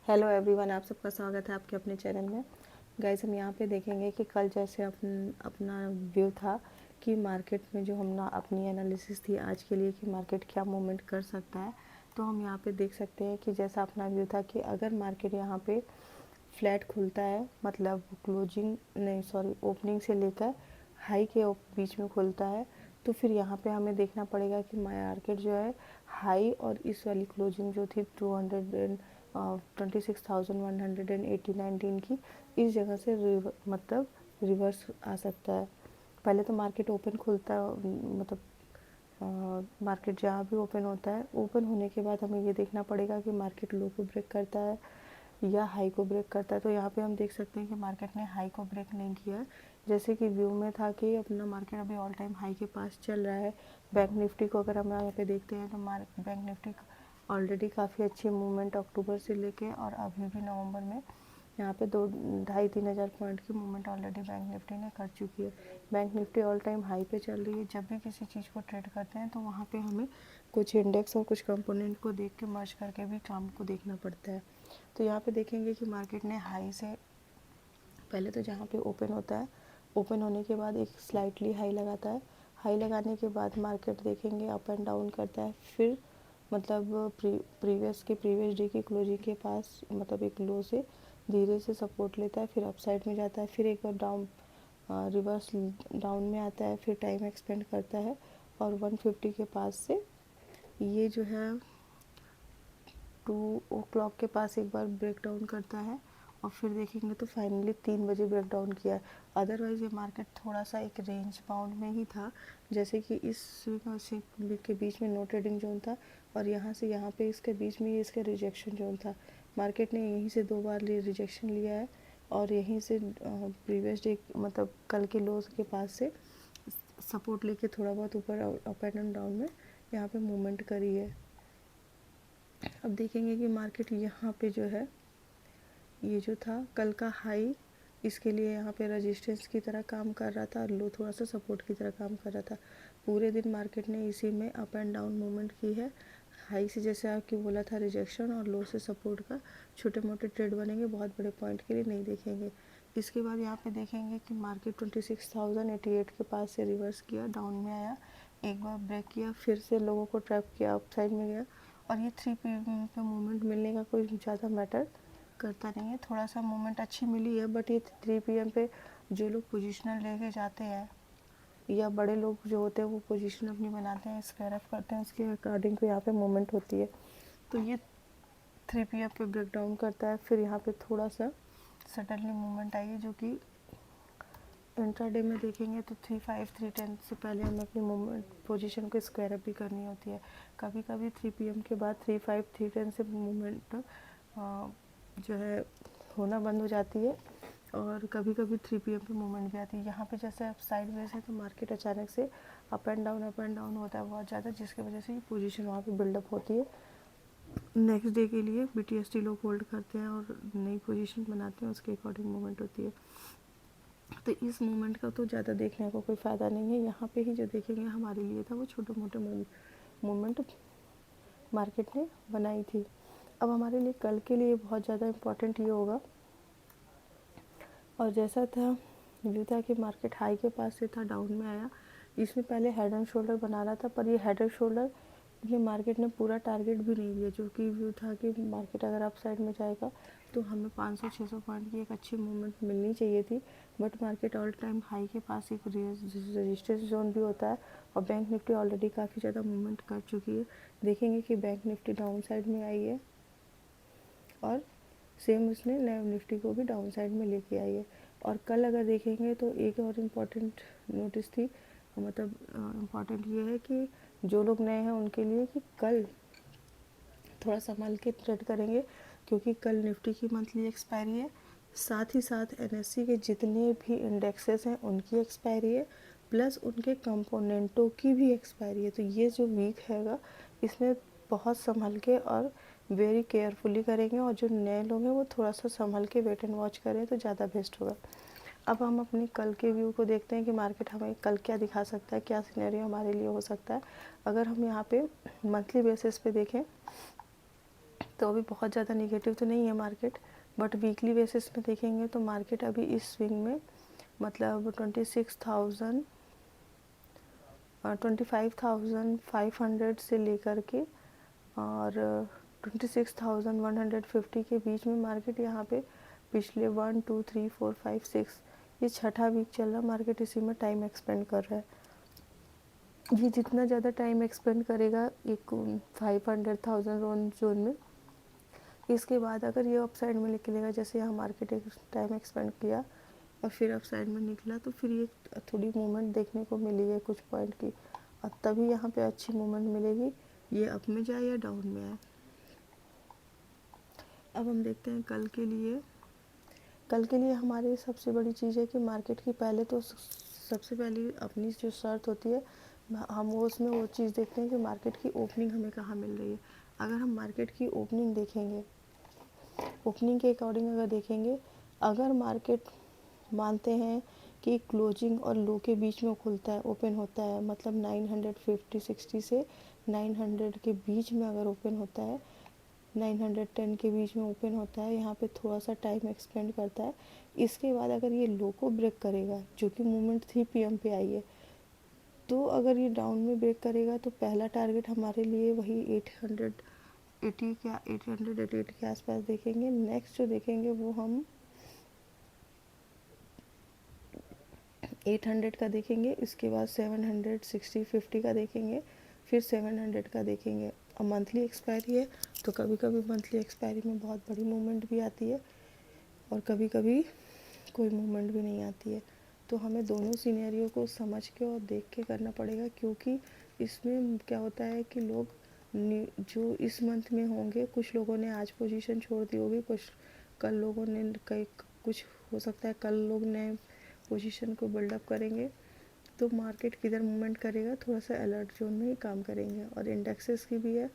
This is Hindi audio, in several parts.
हेलो एवरीवन, आप सबका स्वागत है आपके अपने चैनल में। गाइस, हम यहाँ पे देखेंगे कि कल जैसे अपना व्यू था कि मार्केट में जो हम अपनी एनालिसिस थी आज के लिए कि मार्केट क्या मूवमेंट कर सकता है। तो हम यहाँ पे देख सकते हैं कि जैसा अपना व्यू था कि अगर मार्केट यहाँ पे फ्लैट खुलता है, मतलब ओपनिंग से लेकर हाई के बीच में खुलता है, तो फिर यहाँ पे हमें देखना पड़ेगा कि मार्केट जो है हाई और इस वाली क्लोजिंग जो थी 26,189 की, इस जगह से मतलब रिवर्स आ सकता है। पहले तो मार्केट ओपन खुलता है, मतलब मार्केट जहाँ भी ओपन होता है, ओपन होने के बाद हमें ये देखना पड़ेगा कि मार्केट लो को ब्रेक करता है या हाई को ब्रेक करता है। तो यहाँ पे हम देख सकते हैं कि मार्केट ने हाई को ब्रेक नहीं किया है, जैसे कि व्यू में था कि अपना मार्केट अभी ऑल टाइम हाई के पास चल रहा है। बैंक निफ्टी को अगर हम यहाँ पे देखते हैं तो बैंक निफ्टी ऑलरेडी काफ़ी अच्छी मूवमेंट अक्टूबर से लेके और अभी भी नवंबर में यहाँ पे 2-2.5-3 हज़ार पॉइंट की मूवमेंट ऑलरेडी बैंक निफ्टी ने कर चुकी है। Bank Nifty all time high पे चल रही है। जब भी किसी चीज़ को ट्रेड करते हैं तो वहाँ पे हमें कुछ इंडेक्स और कुछ कंपोनेंट को देख के मर्ज करके भी काम को देखना पड़ता है। तो यहाँ पे देखेंगे कि मार्केट ने हाई से पहले तो जहाँ पे ओपन होता है, ओपन होने के बाद एक स्लाइटली हाई लगाता है। हाई लगाने के बाद मार्केट देखेंगे अप एंड डाउन करता है, फिर मतलब प्रीवियस डे की क्लोजिंग के पास मतलब एक लो से धीरे से सपोर्ट लेता है, फिर अपसाइड में जाता है, फिर एक बार डाउन रिवर्स डाउन में आता है, फिर टाइम एक्सपेंड करता है और 150 के पास से ये जो है 2 o'clock के पास एक बार ब्रेक डाउन करता है और फिर देखेंगे तो फाइनली 3 बजे ब्रेक डाउन किया है। अदरवाइज़ ये मार्केट थोड़ा सा एक रेंज बाउंड में ही था, जैसे कि इस वीक के बीच में नो ट्रेडिंग जोन था और यहाँ से यहाँ पे इसके बीच में ये इसका रिजेक्शन जोन था। मार्केट ने यहीं से 2 बार रिजेक्शन लिया है और यहीं से प्रीवियस डे मतलब कल के लोज के पास से सपोर्ट लेके थोड़ा बहुत ऊपर अप एंड डाउन में यहाँ पे मूवमेंट करी है। अब देखेंगे कि मार्केट यहाँ पे जो है ये जो था कल का हाई, इसके लिए यहाँ पे रेजिस्टेंस की तरह काम कर रहा था और लो थोड़ा सा सपोर्ट की तरह काम कर रहा था। पूरे दिन मार्केट ने इसी में अप एंड डाउन मूवमेंट की है। हाई से जैसे आपकी बोला था रिजेक्शन और लो से सपोर्ट का छोटे मोटे ट्रेड बनेंगे, बहुत बड़े पॉइंट के लिए नहीं देखेंगे। इसके बाद यहाँ पे देखेंगे कि मार्केट 26,088 के पास से रिवर्स किया, डाउन में आया, एक बार ब्रेक किया, फिर से लोगों को ट्रैप किया, अप साइड में गया और ये 3 PM पे मूवमेंट मिलने का कोई ज़्यादा मैटर करता नहीं है। थोड़ा सा मूवमेंट अच्छी मिली है, बट ये 3 PM पे जो लोग पोजीशनल लेके जाते हैं या बड़े लोग जो होते हैं वो पोजीशन अपनी बनाते हैं, स्क्वायर अप करते हैं, उसके अकॉर्डिंग तो यहाँ पे मूवमेंट होती है। तो ये 3 PM पे ब्रेक डाउन करता है, फिर यहाँ पे थोड़ा सा सडनली मूवमेंट आई है, जो कि इंट्राडे में देखेंगे तो 3.5-3.10 से पहले हमें अपनी मूवमेंट पोजीशन को स्क्वायर अप भी करनी होती है। कभी कभी 3 PM के बाद 3.5-3.10 से मूवमेंट जो है होना बंद हो जाती है और कभी कभी 3 PM पे मूवमेंट भी आती है। यहाँ पे जैसे अब साइड वेज है तो मार्केट अचानक से अप एंड डाउन होता है बहुत ज़्यादा, जिसकी वजह से ये पोजीशन वहाँ पे बिल्डअप होती है। नेक्स्ट डे के लिए BTST लोग होल्ड करते हैं और नई पोजीशन बनाते हैं, उसके अकॉर्डिंग मूवमेंट होती है। तो इस मूवमेंट का तो ज़्यादा देखने को कोई फ़ायदा नहीं है। यहाँ पे ही जो देखेंगे हमारे लिए था वो छोटे मोटे मूवमेंट मार्केट ने बनाई थी। अब हमारे लिए कल के लिए बहुत ज़्यादा इम्पोर्टेंट ये होगा, और जैसा था व्यू था कि मार्केट हाई के पास से था, डाउन में आया, इसमें पहले हेड एंड शोल्डर बना रहा था, पर ये हेड एंड शोल्डर ये मार्केट ने पूरा टारगेट भी नहीं दिया, जो कि व्यू था कि मार्केट अगर अप साइड में जाएगा तो हमें 500-600 पॉइंट की एक अच्छी मूवमेंट मिलनी चाहिए थी। But market all time high के पास एक रेजिस्टेंस जोन भी होता है और बैंक निफ्टी ऑलरेडी काफ़ी ज़्यादा मूवमेंट कर चुकी है। देखेंगे कि बैंक निफ्टी डाउन साइड में आई है और सेम उसने निफ्टी को भी डाउन साइड में लेके आई है। और कल अगर देखेंगे तो एक और इम्पॉर्टेंट नोटिस थी, मतलब इम्पॉर्टेंट ये है कि जो लोग नए हैं उनके लिए कि कल थोड़ा संभाल के ट्रेड करेंगे, क्योंकि कल निफ्टी की मंथली एक्सपायरी है, साथ ही साथ NSE के जितने भी इंडेक्सेस हैं उनकी एक्सपायरी है, प्लस उनके कंपोनेंटों की भी एक्सपायरी है। तो ये जो वीक हैगा इसमें बहुत संभल के और वेरी केयरफुली करेंगे, और जो नए लोग हैं वो थोड़ा सा संभल के वेट एंड वॉच करें तो ज़्यादा बेस्ट होगा। अब हम अपनी कल के व्यू को देखते हैं कि मार्केट हमें कल क्या दिखा सकता है, क्या सिनेरियो हमारे लिए हो सकता है। अगर हम यहाँ पे मंथली बेसिस पे देखें तो अभी बहुत ज़्यादा निगेटिव तो नहीं है मार्केट, बट वीकली बेसिस में देखेंगे तो मार्केट अभी इस स्विंग में मतलब 25,500 से लेकर के और 26,150 के बीच में मार्केट यहाँ पे पिछले 1 2 3 4 5 6 ये छठा वीक चल रहा, मार्केट इसी में टाइम एक्सपेंड कर रहा है। ये जितना ज़्यादा टाइम एक्सपेंड करेगा एक 500,000 जोन में, इसके बाद अगर ये अप साइड में निकलेगा, जैसे यहाँ मार्केट एक टाइम एक्सपेंड किया और फिर अप साइड में निकला, तो फिर ये थोड़ी मूवमेंट देखने को मिली है कुछ पॉइंट की, और तभी यहाँ पे अच्छी मूवमेंट मिलेगी, ये अप में जाए या डाउन में आए। अब हम देखते हैं कल के लिए। कल के लिए हमारी सबसे बड़ी चीज़ है कि मार्केट की पहले तो सबसे पहली अपनी जो शर्त होती है, हम वो उसमें वो चीज़ देखते हैं कि मार्केट की ओपनिंग हमें कहाँ मिल रही है। अगर हम मार्केट की ओपनिंग देखेंगे, ओपनिंग के अकॉर्डिंग अगर देखेंगे, अगर मार्केट मानते हैं कि क्लोजिंग और लो के बीच में खुलता है, ओपन होता है, मतलब 950-60 से 900 के बीच में अगर ओपन होता है, 910 के बीच में ओपन होता है, यहाँ पे थोड़ा सा टाइम एक्सपेंड करता है, इसके बाद अगर ये लो को ब्रेक करेगा, जो कि मूवमेंट 3 PM पे आई है, तो अगर ये डाउन में ब्रेक करेगा तो पहला टारगेट हमारे लिए वही 880 क्या 888 के आसपास देखेंगे। नेक्स्ट जो देखेंगे वो हम 800 का देखेंगे, इसके बाद 700 60 50 का देखेंगे, फिर 700 का देखेंगे। अब मंथली एक्सपायरी है तो कभी कभी मंथली एक्सपायरी में बहुत बड़ी मूवमेंट भी आती है और कभी कभी कोई मूवमेंट भी नहीं आती है। तो हमें दोनों सिनेरियो को समझ के और देख के करना पड़ेगा, क्योंकि इसमें क्या होता है कि लोग जो इस मंथ में होंगे, कुछ लोगों ने आज पोजीशन छोड़ दी होगी, कुछ कल लोगों ने कई कुछ हो सकता है कल लोग नए पोजीशन को बिल्डअप करेंगे, तो मार्केट किधर मूवमेंट करेगा थोड़ा सा अलर्ट जोन में ही काम करेंगे। और इंडेक्सेस की भी है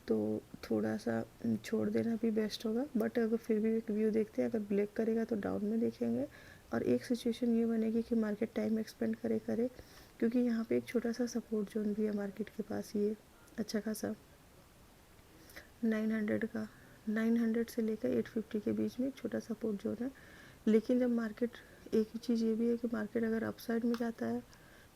तो थोड़ा सा छोड़ देना भी बेस्ट होगा, बट अगर फिर भी एक व्यू देखते हैं, अगर ब्रेक करेगा तो डाउन में देखेंगे। और एक सिचुएशन ये बनेगी कि मार्केट टाइम एक्सपेंड करे, क्योंकि यहाँ पे एक छोटा सा सपोर्ट जोन भी है मार्केट के पास, ये अच्छा खासा 900 का, 900 से लेकर 850 के बीच में एक छोटा सपोर्ट जोन है। लेकिन जब मार्केट, एक ही चीज़ ये भी है कि मार्केट अगर अप साइड में जाता है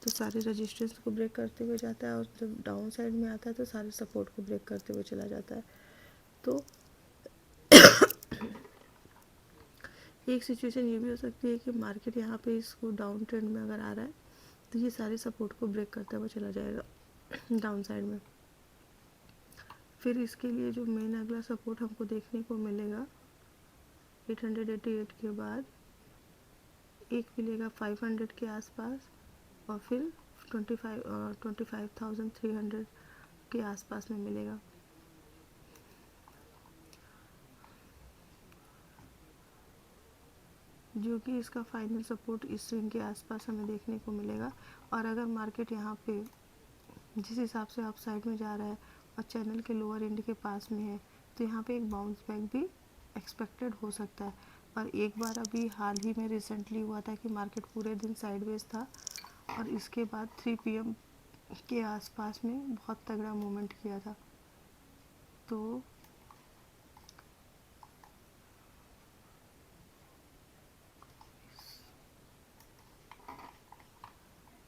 तो सारे रेजिस्टेंस को ब्रेक करते हुए जाता है, और जब डाउन साइड में आता है तो सारे सपोर्ट को ब्रेक करते हुए चला जाता है। तो एक सिचुएशन ये भी हो सकती है कि मार्केट यहाँ पे इसको डाउन ट्रेंड में अगर आ रहा है तो ये सारे सपोर्ट को ब्रेक करते हुए चला जाएगा डाउन साइड में। फिर इसके लिए जो मेन अगला सपोर्ट हमको देखने को मिलेगा 888 के बाद एक मिलेगा 500 के आसपास, और फिर 25,300 के आसपास में मिलेगा। जो कि इसका फाइनल सपोर्ट इस स्विंग के आसपास हमें देखने को मिलेगा। और अगर मार्केट यहाँ पे जिस हिसाब से अप साइड में जा रहा है और चैनल के लोअर एंड के पास में है, तो यहाँ पे एक बाउंस बैक भी एक्सपेक्टेड हो सकता है। और एक बार अभी हाल ही में रिसेंटली हुआ था कि मार्केट पूरे दिन साइडवेज था और इसके बाद 3 PM के आसपास में बहुत तगड़ा मूवमेंट किया था। तो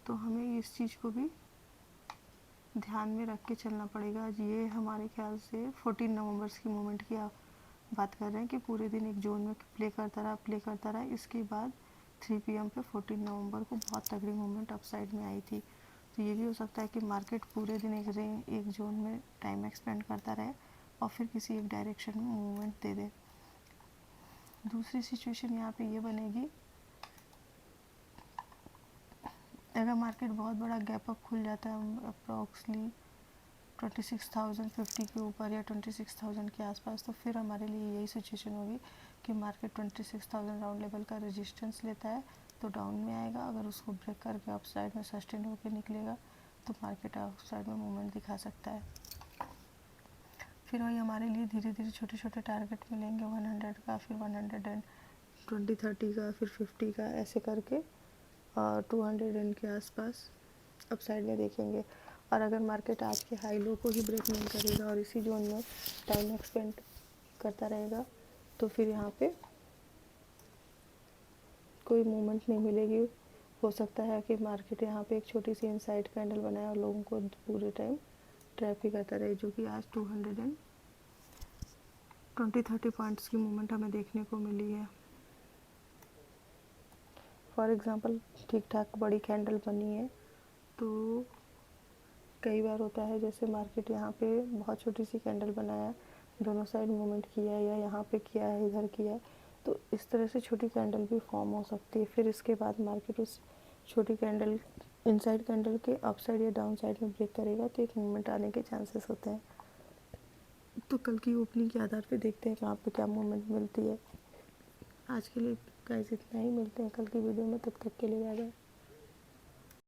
हमें इस चीज़ को भी ध्यान में रख के चलना पड़ेगा। ये हमारे ख्याल से 14 नवंबर की मूवमेंट की बात कर रहे हैं कि पूरे दिन एक जोन में प्ले करता रहा। इसके बाद 3 PM पे 14 नवंबर को बहुत तगड़ी मूवमेंट अप साइड में आई थी। तो ये भी हो सकता है कि मार्केट पूरे दिन एक जोन में टाइम एक्सपेंड करता रहे और फिर किसी एक डायरेक्शन में मूवमेंट दे दे। दूसरी सिचुएशन यहाँ पे ये बनेगी, अगर मार्केट बहुत बड़ा गैप अप खुल जाता है अप्रॉक्सली 26,050 के ऊपर या 26,000 के आसपास, तो फिर हमारे लिए यही सिचुएशन होगी कि मार्केट 26,000 राउंड लेवल का रेजिस्टेंस लेता है तो डाउन में आएगा। अगर उसको ब्रेक करके अप साइड में सस्टेन होकर निकलेगा तो मार्केट अप साइड में मूवमेंट दिखा सकता है। फिर वही हमारे लिए धीरे धीरे छोटे छोटे टारगेट मिलेंगे 100 का, फिर 120 30 का, फिर 50 का, ऐसे करके 200 के आसपास अप साइड में देखेंगे। और अगर मार्केट आज के हाई लो को ही ब्रेक नहीं करेगा और इसी जोन में टाइम एक्सपेंड करता रहेगा तो फिर यहाँ पे कोई मूवमेंट नहीं मिलेगी। हो सकता है कि मार्केट यहाँ पे एक छोटी सी इनसाइड कैंडल बनाए और लोगों को पूरे टाइम ट्रैप ही करता रहे, जो कि आज 220-30 पॉइंट्स की मूवमेंट हमें देखने को मिली है। फॉर एग्ज़ाम्पल ठीक ठाक बड़ी कैंडल बनी है तो कई बार होता है जैसे मार्केट यहाँ पे बहुत छोटी सी कैंडल बनाया, दोनों साइड मूवमेंट किया है या यहाँ पे किया है इधर किया है, तो इस तरह से छोटी कैंडल भी फॉर्म हो सकती है। फिर इसके बाद मार्केट उस छोटी कैंडल इनसाइड कैंडल के अप साइड या डाउन साइड में ब्रेक करेगा तो एक मूवमेंट आने के चांसेस होते हैं। तो कल की ओपनिंग के आधार पे देखते हैं कहाँ पे क्या मूवमेंट मिलती है। आज के लिए गाइस इतना ही, मिलते हैं कल की वीडियो में, तब तक के लिए बाय बाय।